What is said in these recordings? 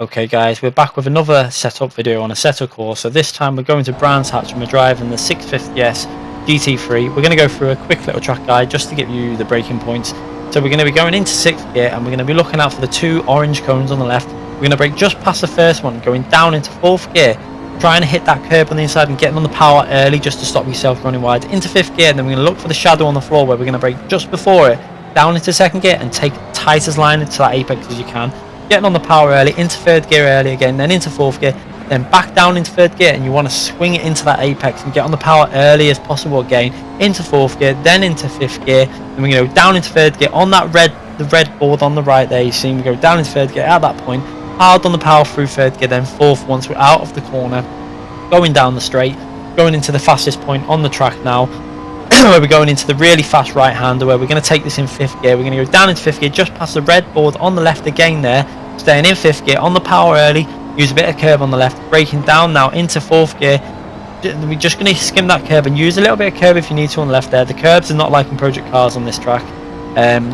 Okay guys, we're back with another setup video on Assetto Corsa. This time we're going to Brands Hatch and we're driving the 650s GT3. We're going to go through a quick little track guide just to give you the braking points. So we're going to be going into 6th gear and we're going to be looking out for the two orange cones on the left. We're going to brake just past the first one, going down into 4th gear, trying to hit that curb on the inside and getting on the power early just to stop yourself running wide. Into 5th gear, and then we're going to look for the shadow on the floor where we're going to brake just before it, down into 2nd gear and take tight as line into that apex as you can. Getting on the power early, into 3rd gear early again, then into 4th gear, then back down into 3rd gear, and you want to swing it into that apex and get on the power early as possible again, into 4th gear, then into 5th gear, then we go down into 3rd gear on that the red board on the right there. You see me go down into 3rd gear at that point, hard on the power through 3rd gear, then 4th once we're out of the corner, going down the straight, going into the fastest point on the track now, where we're going into the really fast right hander where we're going to take this in 5th gear. We're going to go down into 5th gear, just past the red board on the left again there, staying in 5th gear on the power early, use a bit of curb on the left, braking down now into 4th gear. We're just going to skim that curb and use a little bit of curb if you need to on the left there. The curbs are not like in project cars on this track.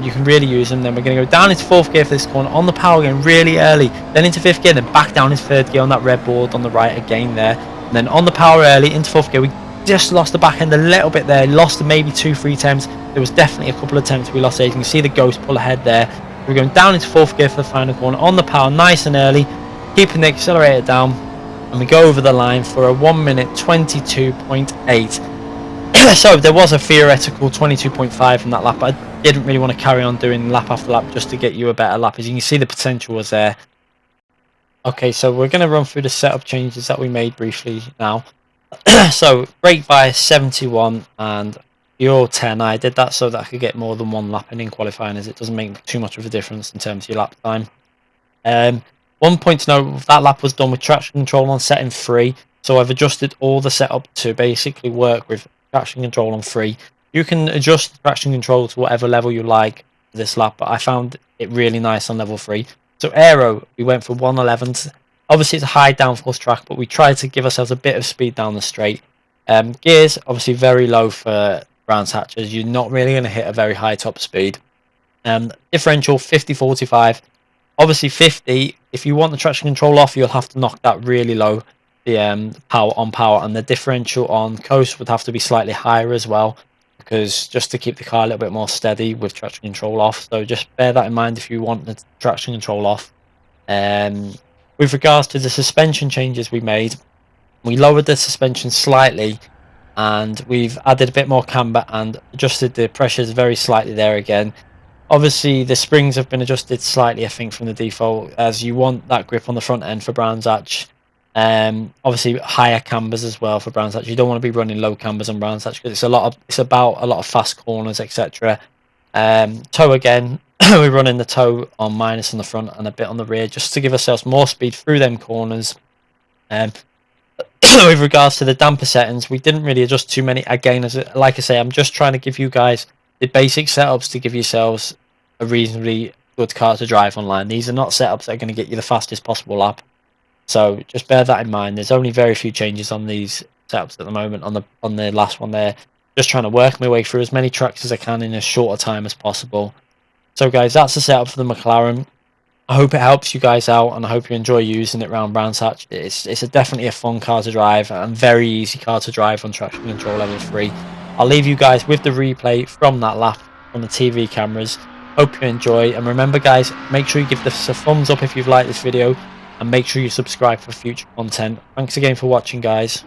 You can really use them. Then we're going to go down into 4th gear for this corner on the power again really early, then into 5th gear, then back down into 3rd gear on that red board on the right again there, and then on the power early into 4th gear. We just lost the back end a little bit there, lost maybe 2-3 attempts. There was definitely a couple of attempts we lost there. You can see the ghost pull ahead there. We're going down into 4th gear for the final corner on the power nice and early, keeping the accelerator down, and we go over the line for a 1 minute 22.8. So there was a theoretical 22.5 from that lap, but I didn't really want to carry on doing lap after lap just to get you a better lap. As you can see, the potential was there. Okay, so we're going to run through the setup changes that we made briefly now. So brake bias 71 and Euro 10. I did that so that I could get more than one lap in qualifying, as it doesn't make too much of a difference in terms of your lap time. 1 point to note, that lap was done with traction control on setting 3, so I've adjusted all the setup to basically work with traction control on 3. You can adjust the traction control to whatever level you like for this lap, but I found it really nice on level 3. So aero, we went for 111. Obviously it's a high downforce track, but we tried to give ourselves a bit of speed down the straight. Gears, obviously very low for Brands Hatches. You're not really going to hit a very high top speed. Differential 50-45. Obviously 50, if you want the traction control off, you'll have to knock that really low, the power, and the differential on coast would have to be slightly higher as well, because just to keep the car a little bit more steady with traction control off. So just bear that in mind if you want the traction control off. With regards to the suspension changes we made, we lowered the suspension slightly and we've added a bit more camber and adjusted the pressures very slightly there again. Obviously the springs have been adjusted slightly, I think, from the default, as you want that grip on the front end for Brands Hatch. Obviously higher cambers as well for Brands Hatch. You don't want to be running low cambers on Brands Hatch because it's about a lot of fast corners, etc. Toe again, we're running the toe on minus on the front and a bit on the rear just to give ourselves more speed through them corners. With regards to the damper settings, we didn't really adjust too many. Again, like I say, I'm just trying to give you guys the basic setups to give yourselves a reasonably good car to drive online. These are not setups that are going to get you the fastest possible lap, so just bear that in mind. There's only very few changes on these setups at the moment. On the last one there, just trying to work my way through as many tracks as I can in as short a time as possible. So guys, that's the setup for the McLaren. I hope it helps you guys out and I hope you enjoy using it around Brands Hatch. It's definitely a fun car to drive and very easy car to drive on traction control level 3. I'll leave you guys with the replay from that lap on the TV cameras. Hope you enjoy, and remember guys, make sure you give this a thumbs up if you've liked this video and make sure you subscribe for future content. Thanks again for watching guys.